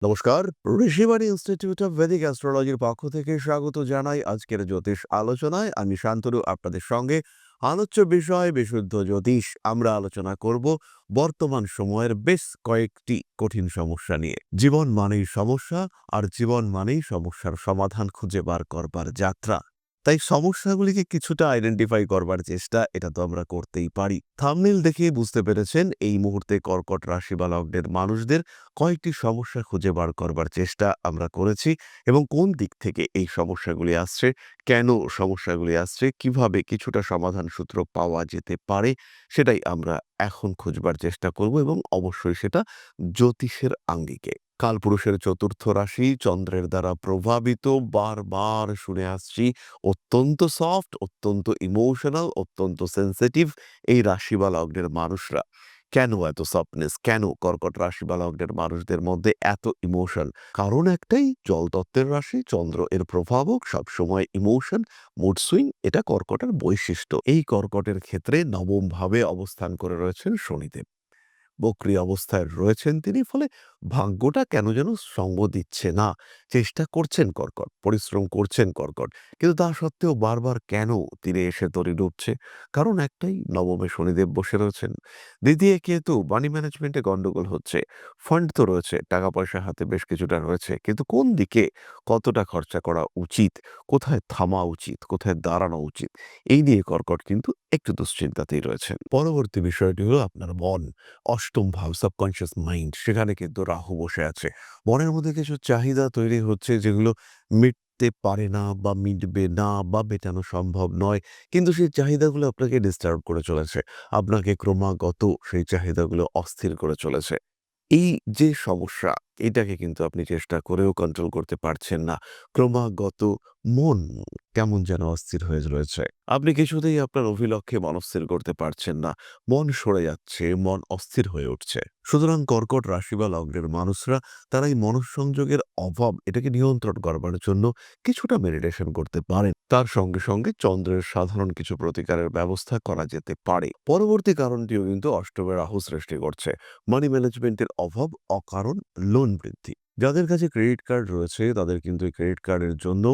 নমস্কার, Rishibani institute of Vedic অ্যাস্ট্রোলজির পক্ষ থেকে স্বাগত জানাই আজকের জ্যোতিষ আলোচনায়। আমি শান্তনু আপনাদের সঙ্গে। আলোচ্য বিষয় বিশুদ্ধ জ্যোতিষ। আমরা আলোচনা করব বর্তমান সময়ের বেশ কয়েকটি কঠিন সমস্যা নিয়ে। জীবন মানেই সমস্যা, আর জীবন মানেই সমস্যার সমাধান খুঁজে বার করবার যাত্রা। তাই সমস্যাগুলিকে কিছুটা আইডেন্টিফাই করবার চেষ্টা এটা তো আমরা করতেই পারি। থাম্বনেইল দেখে বুঝতে পেরেছেন এই মুহূর্তে কর্কট রাশি বা লগ্নের মানুষদের কয়েকটি সমস্যা খুঁজে বার করবার চেষ্টা আমরা করেছি, এবং কোন দিক থেকে এই সমস্যাগুলি আসছে, কেন সমস্যাগুলি আসছে, কিভাবে কিছুটা সমাধান সূত্র পাওয়া যেতে পারে, সেটাই আমরা এখন খুঁজবার চেষ্টা করব, এবং অবশ্যই সেটা জ্যোতিষের আঙ্গিকে। কালপুরুষের চতুর্থ রাশি চন্দ্রের দ্বারা প্রভাবিত, বারবার শুনে আসছি, অত্যন্ত সফট, অত্যন্ত ইমোশনাল, অত্যন্ত সেন্সিটিভ এই রাশি বা লগ্নের মানুষরা। কেন এত সফটনেস? কেন কর্কট রাশি বা লগ্নের মানুষদের মধ্যে এত ইমোশন? কারণ একটাই, জলতত্ত্বের রাশি, চন্দ্র এর প্রভাবক, সবসময় ইমোশন, মুড সুইং, এটা কর্কটের বৈশিষ্ট্য। এই কর্কটের ক্ষেত্রে নবম ভাবে অবস্থান করে রয়েছেন শনিদেব। বক্রী অবস্থায় রয়েছেন তিনি, ফলে ভাগ্যটা কেন যেন সঙ্গ দিচ্ছে না। চেষ্টা করছেন কর্কট, পরিশ্রম করছেন কর্কট, কিন্তু তা সত্ত্বেও বারবার কেন তিনি এসে তরি ডুবছে? কারণ একটাই, নবমে শনিদেব বসে রয়েছেন। দ্বিতীয় কেতু, মানি ম্যানেজমেন্টে গন্ডগোল হচ্ছে। ফান্ড তো রয়েছে, টাকা পয়সা হাতে বেশ কিছুটা রয়েছে, কিন্তু কোন দিকে কতটা খরচা করা উচিত, কোথায় থামা উচিত, কোথায় দাঁড়ানো উচিত, এই নিয়ে কর্কট কিন্তু একটু দুশ্চিন্তাতেই রয়েছেন। পরবর্তী বিষয়টি হলো আপনার মন। অষ্টম ভাব, সাবকনশিয়াস মাইন্ড, সেখানে কিন্তু রাহু বসে আছে। মনের মধ্যে কিছু চাহিদা তৈরি হচ্ছে, যেগুলো মিটতে পারে না, বা মিটবে না, বা মেটানো সম্ভব নয়, কিন্তু সেই চাহিদাগুলো আপনাকে ডিস্টার্ব করে চলেছে। আপনাকে ক্রমাগত সেই চাহিদাগুলো অস্থির করে চলেছে। এই যে সমস্যা, এটাকে কিন্তু আপনি চেষ্টা করেও কন্ট্রোল করতে পারছেন না। ক্রমাগত মন কেমন যেন অস্থির হয়ে রয়েছে। আপনি কিছুতেই আপনার অভিলক্ষ্যে মনস্থির করতে পারছেন না। মন সরে যাচ্ছে, মন অস্থির হয়ে উঠছে। সুতরাং কর্কট রাশি বা লগ্নের মানুষরা, তারা এই মনঃসংযোগের অভাব, এটাকে নিয়ন্ত্রণ করবার জন্য কিছুটা মেডিটেশন করতে পারেন। তার সঙ্গে সঙ্গে চন্দ্রের সাধারণ কিছু প্রতিকারের ব্যবস্থা করা যেতে পারে। পরবর্তী কারণটিও কিন্তু অষ্টমে রাহু সৃষ্টি করছে। মানি ম্যানেজমেন্টের অভাব, অকারণ লোন বৃদ্ধি। যাদের কাছে ক্রেডিট কার্ড রয়েছে, তাদের কিন্তু এই ক্রেডিট কার্ডের জন্য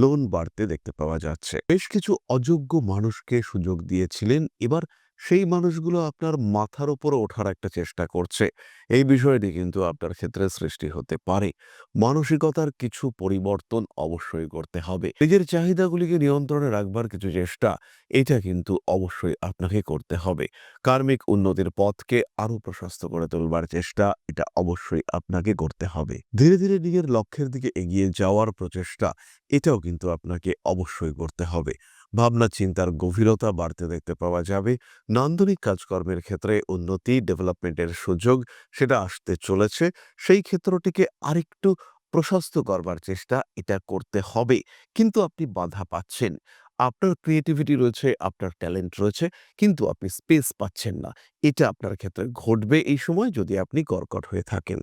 লোন বাড়তে দেখতে পাওয়া যাচ্ছে। বেশ কিছু অযোগ্য মানুষকে সুযোগ দিয়েছিলেন, এবার সেই মানুষগুলো আপনার মাথার উপরে ওঠার একটা চেষ্টা করছে। এই বিষয়টি কিন্তু আপনার ক্ষেত্রে সৃষ্টি হতে পারে। মানসিকতার কিছু পরিবর্তন অবশ্যই করতে হবে। নিজের চাহিদাগুলিকে নিয়ন্ত্রণে রাখবার কিছু চেষ্টা, এটা কিন্তু অবশ্যই আপনাকে করতে হবে। কার্মিক উন্নতির পথকে আরো প্রশস্ত করে তুলবার চেষ্টা, এটা অবশ্যই আপনাকে করতে হবে। ধীরে ধীরে নিজের লক্ষ্যের দিকে এগিয়ে যাওয়ার প্রচেষ্টা, এটাও কিন্তু আপনাকে অবশ্যই করতে হবে। ভাবনা চিন্তার গভীরতা বাড়তে দেখতে পাওয়া যাবে। নান্দনিক কাজকর্মের ক্ষেত্রে উন্নতি, ডেভেলপমেন্টের সুযোগ, সেটা আসতে চলেছে। সেই ক্ষেত্রটিকে আরেকটু প্রশস্ত করবার চেষ্টা এটা করতে হবে, কিন্তু আপনি বাধা পাচ্ছেন। আপনার ক্রিয়েটিভিটি রয়েছে, আপনার ট্যালেন্ট রয়েছে, কিন্তু আপনি স্পেস পাচ্ছেন না। এটা আপনার ক্ষেত্রে ঘটবে এই সময়, যদি আপনি কর্কট হয়ে থাকেন।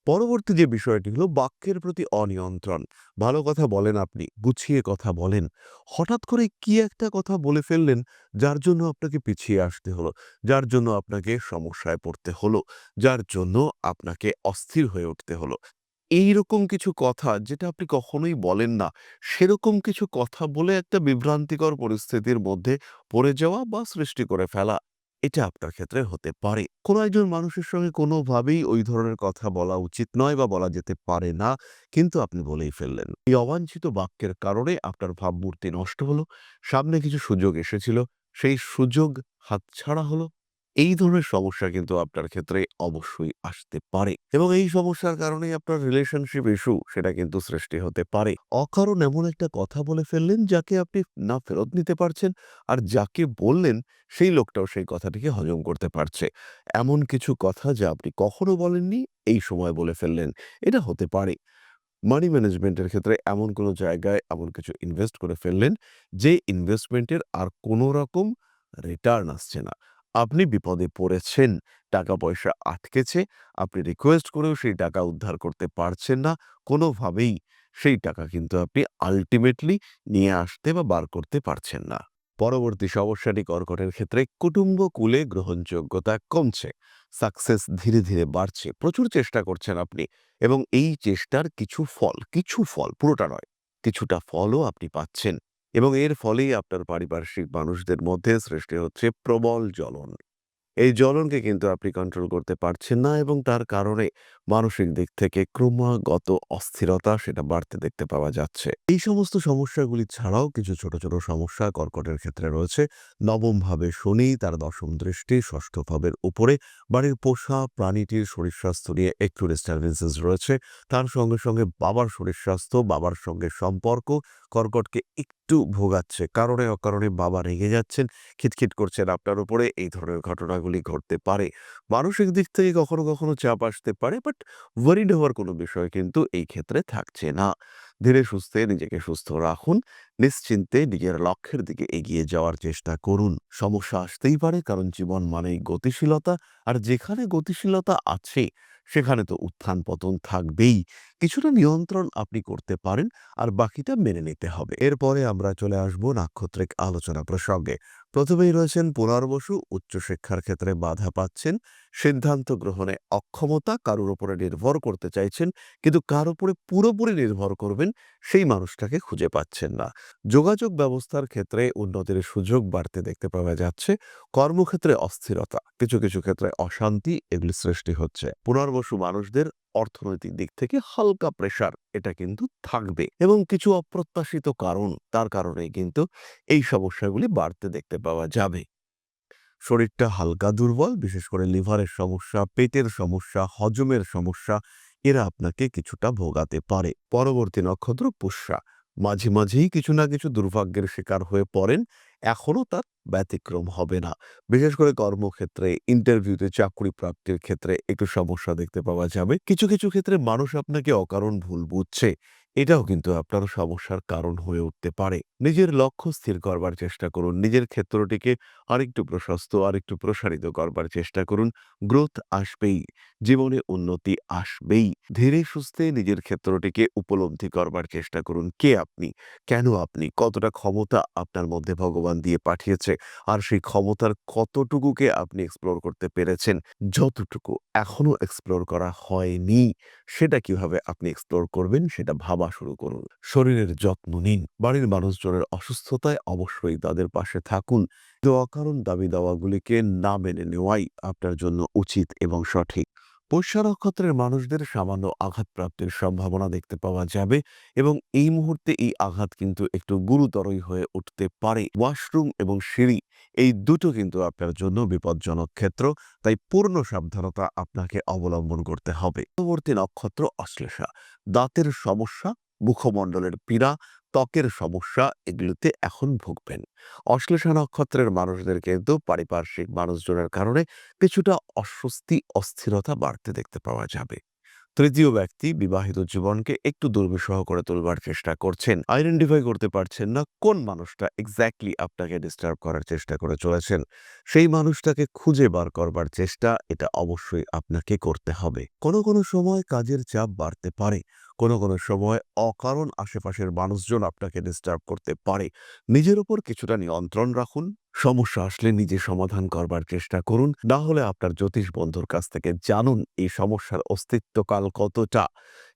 পরবর্তী যে বিষয়টি হলো বাক্যের প্রতি অনিয়ন্ত্রণ। ভালো কথা বলেন আপনি, গুছিয়ে কথা বলেন। হঠাৎ করে কি একটা কথা বলে ফেললেন, যার জন্য আপনাকে পিছিয়ে আসতে হলো, যার জন্য আপনাকে সমস্যায় পড়তে হলো, যার জন্য আপনাকে অস্থির হয়ে উঠতে হলো। এইরকম কিছু কথা যেটা আপনি কখনোই বলেন না, সেরকম কিছু কথা বলে একটা বিভ্রান্তিকর পরিস্থিতির মধ্যে পড়ে যাওয়া বা সৃষ্টি করে ফেলা, এটা আপনার ক্ষেত্রে হতে পারে। কোনো একজন মানুষের সঙ্গে কোনোভাবেই ওই ধরনের কথা বলা উচিত নয়, বা বলা যেতে পারে না, কিন্তু আপনি বলেই ফেললেন। এই অবাঞ্ছিত বাক্যের কারণে আপনার ভাবমূর্তি নষ্ট হলো। সামনে কিছু সুযোগ এসেছিল, সেই সুযোগ হাতছাড়া হলো। এই ধরনের সমস্যা কিন্তু আপনার ক্ষেত্রে অবশ্যই আসতে পারে, এবং এই সমস্যার কারণেই আপনার রিলেশনশিপ ইস্যু, সেটা কিন্তু সৃষ্টি হতে পারে। অকারণ এমন একটা কথা বলে ফেললেন, যাকে আপনি না ফেরত নিতে পারছেন, আর যাকে বললেন সেই লোকটাও সেই কথাটিকে হজম করতে পারছে। এমন কিছু কথা যা আপনি কখনো বলেননি, এই সময় বলে ফেললেন। এটা হতে পারে। মানি ম্যানেজমেন্টের ক্ষেত্রে এমন কোনো জায়গায় এমন কিছু ইনভেস্ট করে ফেললেন, যে ইনভেস্টমেন্টের আর কোনো রকম রিটার্ন আসছে না। আপনি বিপদে পড়েছেন, টাকা পয়সা আটকেছে, আপনি রিকোয়েস্ট করেও সেই টাকা উদ্ধার করতে পারছেন না কোনোভাবেই। সেই টাকা কিন্তু আপনি আল্টিমেটলি নিয়ে আসতে বা বার করতে পারছেন না। পরবর্তী সমস্যাটি কর্কটের ক্ষেত্রে কুটুম্বকূলে গ্রহণযোগ্যতা কমছে, সাকসেস ধীরে ধীরে বাড়ছে, প্রচুর চেষ্টা করছেন আপনি এবং এই চেষ্টার কিছু ফল পুরোটা নয়, কিছুটা ফলও আপনি পাচ্ছেন এবং এর ফলেই আপনার পারিপার্শ্বিক মানুষদের মধ্যে সৃষ্টি হচ্ছে প্রবল জ্বলন। এই জ্বলনকে কিন্তু আপনি কন্ট্রোল করতে পারছেন না এবং তার কারণে মানসিক দিক থেকে ক্রমাগত অস্থিরতা সেটা বাড়তে দেখতে পাওয়া যাচ্ছে। এই সমস্ত সমস্যাগুলি ছাড়াও কিছু ছোট ছোট সমস্যা কর্কটের ক্ষেত্রে রয়েছে। নবম ভাবে শনি, তার দশম দৃষ্টি ষষ্ঠ ভাবের উপরে, বাড়ির পোষা প্রাণীটির শরীর স্বাস্থ্য নিয়ে একটু ডিস্টারবেন্সেস রয়েছে। তার সঙ্গে সঙ্গে বাবার শরীর স্বাস্থ্য, বাবার সঙ্গে সম্পর্ক কর্কটকে একটু ভোগাচ্ছে। কারণে অকারণে বাবা রেগে যাচ্ছেন, খিটখিট করছেন আপনার উপরে, এই ধরনের ঘটনাগুলি ঘটতে পারে। মানসিক দিক থেকে কখনো কখনো চাপ আসতে পারে, বাট ওয়ারিড হওয়ার কোনো বিষয় কিন্তু এই ক্ষেত্রে থাকছে না। ধীরে সুস্থে নিজেকে সুস্থ রাখুন, নিশ্চিন্তে নিজের লক্ষ্যের দিকে এগিয়ে যাওয়ার চেষ্টা করুন। সমস্যা আসতেই পারে, কারণ জীবন মানেই গতিশীলতা, আর যেখানে গতিশীলতা আছে সেখানে তো উত্থান পতন থাকবেই। কিছুটা নিয়ন্ত্রণ আপনি করতে পারেন, আর বাকিটা মেনে নিতে হবে। এরপরে আমরা চলে আসব নাক্ষত্রিক আলোচনা প্রসঙ্গে। প্রথমেই রয়েছেন পুনর্বসু, উচ্চশিক্ষার ক্ষেত্রে বাধা পাচ্ছেন, সিদ্ধান্ত গ্রহণে অক্ষমতা, কারোর উপরে নির্ভর করতে চাইছেন কিন্তু কার উপরে পুরোপুরি নির্ভর করবেন সেই মানুষটাকে খুঁজে পাচ্ছেন না। যোগাযোগ ব্যবস্থার ক্ষেত্রে উন্নতির সুযোগ বাড়তে দেখতে পাওয়া যাচ্ছে। কর্মক্ষেত্রে অস্থিরতা, কিছু কিছু ক্ষেত্রে অশান্তি এগুলি সৃষ্টি হচ্ছে। পুনর্বসু মানুষদের অর্থনৈতিক দিক থেকে হালকা প্রেসার এটা কিন্তু থাকবে এবং কিছু অপ্রত্যাশিত কারণ, তার কারণেই কিন্তু এই সমস্যাগুলি বাড়তে দেখতে পাওয়া যাবে। শরীরটা হালকা দুর্বল, বিশেষ করে লিভারের সমস্যা, পেটের সমস্যা, হজমের সমস্যা এরা আপনাকে কিছুটা ভোগাতে পারে। পরবর্তী নক্ষত্র পুষ্যা, মাঝে মাঝেই কিছু না কিছু দুর্ভাগ্যের শিকার হয়ে পড়েন, এখনো তার ব্যতিক্রম হবে না। বিশেষ করে কর্মক্ষেত্রে, ইন্টারভিউতে, চাকরি প্রাপ্তির ক্ষেত্রে একটু সমস্যা দেখতে পাওয়া যাবে। কিছু কিছু ক্ষেত্রে মানুষ আপনাকে অকারণ ভুল বুঝছে, এটাও কিন্তু আপনার সমস্যার কারণ হয়ে উঠতে পারে। নিজের লক্ষ্য স্থির করবার চেষ্টা করুন, নিজের ক্ষেত্রটিকে আরেকটু প্রশস্ত, আরেকটু প্রসারিত করবার চেষ্টা করুন। গ্রোথ আসবেই, জীবনে উন্নতি আসবেই। ধীরে সুস্থে নিজের ক্ষেত্রটিকে উপলব্ধি করবার চেষ্টা করুন। কে আপনি, কেন আপনি, কতটা ক্ষমতা আপনার মধ্যে ভগবান দিয়ে পাঠিয়েছে, আর সেই ক্ষমতার কতটুকুকে আপনি এক্সপ্লোর করতে পেরেছেন। যতটুকু এখনো এক্সপ্লোর করা হয়নি সেটা কিভাবে আপনি এক্সপ্লোর করবেন সেটা ভাবা শুরু করুন। শরীরের যত্ন নিন, বাড়ির মানুষজনের অসুস্থতায় অবশ্যই তাদের পাশে থাকুন। তো অকারণ দাবি দাওয়াগুলিকে না মেনে নেওয়াই আপনার জন্য উচিত এবং সঠিক। পোষ্য নক্ষত্রের মানুষদের সামান্য আঘাতপ্রাপ্তির সম্ভাবনা দেখতে পাওয়া যাবে এবং এই মুহূর্তে এই আঘাত কিন্তু একটু গুরুতরই হয়ে উঠতে পারে। ওয়াশরুম এবং সিঁড়ি এই দুটো কিন্তু আপনার জন্য বিপজ্জনক ক্ষেত্র, তাই পূর্ণ সাবধানতা আপনাকে অবলম্বন করতে হবে। পরবর্তী নক্ষত্র অশ্লেষা, দাঁতের সমস্যা, মুখমণ্ডলের পীড়া, ত্বকের সমস্যা এগুলোতে এখন ভুগবেন। অশ্লেষা নক্ষত্রের মানুষদের কিন্তু পারিপার্শ্বিক মানুষজনের কারণে কিছুটা অস্বস্তি, অস্থিরতা বাড়তে দেখতে পাওয়া যাবে। তৃতীয় ব্যক্তি বিবাহিত জীবনকে একটু দুর্বিষহ করে তুলবার চেষ্টা করছেন, আইডেন্টিফাই করতে পারছেন না কোন মানুষটা এক্স্যাক্টলি আপনাকে ডিস্টার্ব করার চেষ্টা করে চলেছেন। সেই মানুষটাকে খুঁজে বার করবার চেষ্টা এটা অবশ্যই আপনাকে করতে হবে। কোনো কোনো সময় কাজের চাপ বাড়তে পারে, কোনো কোনো সময় অকারণ আশেপাশের মানুষজন আপনাকে ডিস্টার্ব করতে পারে। নিজের উপর কিছুটা নিয়ন্ত্রণ রাখুন, সমস্যা আসলে নিজে সমাধান করবার চেষ্টা করুন। না হলে আপনার জ্যোতিষ বন্ধুর কাছ থেকে জানুন এই সমস্যার অস্তিত্বকাল কতটা,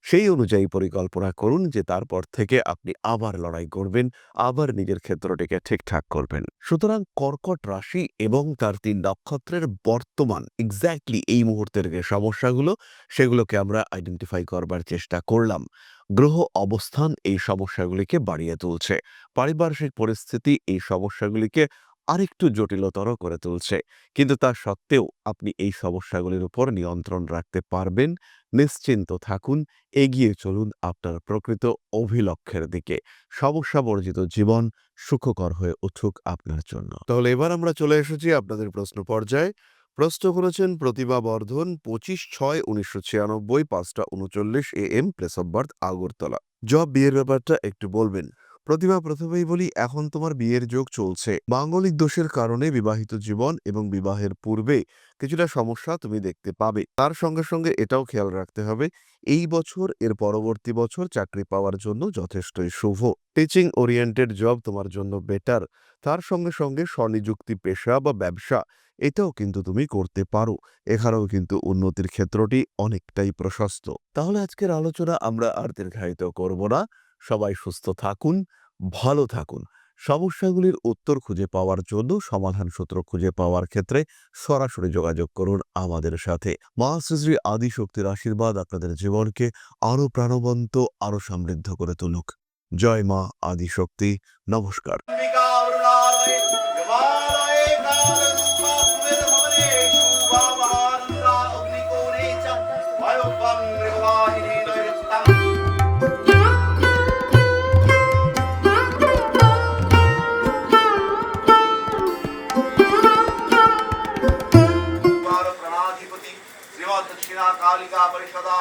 সেই অনুযায়ী পরিকল্পনা করুন যে তারপর থেকে আপনি আবার লড়াই করবেন, আবার নিজের ক্ষেত্রটিকে ঠিকঠাক করবেন। সুতরাং কর্কট রাশি এবং তার ৩ নক্ষত্রের বর্তমান এক্স্যাক্টলি এই মুহূর্তের যে সমস্যাগুলো সেগুলোকে আমরা আইডেন্টিফাই করবার চেষ্টা করলাম। গ্রহ অবস্থান এই সমস্যাগুলিকে বাড়িয়ে তুলছে, পারিপার্শ্বিক পরিস্থিতি এই সমস্যাগুলিকে আরেকটু জটিলতর করে তুলছে, কিন্তু তা সত্ত্বেও আপনি এই সমস্যাগুলির উপর নিয়ন্ত্রণ রাখতে পারবেন। নিশ্চিন্ত থাকুন, এগিয়ে চলুন আপনার প্রকৃত অভিলক্ষ্যের দিকে। সমস্যা বর্জিত জীবন সুখকর হয়ে উঠুক আপনার জন্য। তাহলে এবার আমরা চলে এসেছি আপনাদের প্রশ্ন পর্যায়ে। প্রশ্ন করেছেন প্রতিভা বর্ধন, 25/6/1996, 5:39 AM, place of birth Agartala. Job বিয়ের ব্যাপারটা একটু বলবেন। প্রতিভা, প্রথমেই বলি এখন তোমার বিয়ের যোগ চলছে। মাঙ্গলিক দোষের কারণে বিবাহিত জীবন এবং বিবাহের পূর্বে কিছুটা সমস্যা তুমি দেখতে পাবে। তার সঙ্গে সঙ্গে এটাও খেয়াল রাখতে হবে এই বছর এর পরবর্তী বছর চাকরি পাওয়ার জন্য যথেষ্টই শুভ। টিচিং ওরিয়েন্টেড জব তোমার জন্য বেটার। তার সঙ্গে সঙ্গে স্বনিযুক্তি পেশা বা ব্যবসা এটাও কিন্তু তুমি করতে পারো। এখানেও কিন্তু উন্নতির ক্ষেত্রটি অনেকটাই প্রশস্ত। তাহলে আজকের আলোচনা আমরা আর দীর্ঘায়িত করব না। সবাই সুস্থ থাকুন, ভালো থাকুন। সমস্যাগুলির উত্তর খুঁজে পাওয়ার জন্য, সমাধান সূত্র খুঁজে পাওয়ার ক্ষেত্রে সরাসরি যোগাযোগ করুন আমাদের সাথে। মা শ্রী শ্রী আদিশক্তির আশীর্বাদ আপনাদের জীবনকে আরো প্রাণবন্ত, আরো সমৃদ্ধ করে তুলুক। জয় মা আদিশক্তি। নমস্কার। दक्षिणा कालिका परिषदा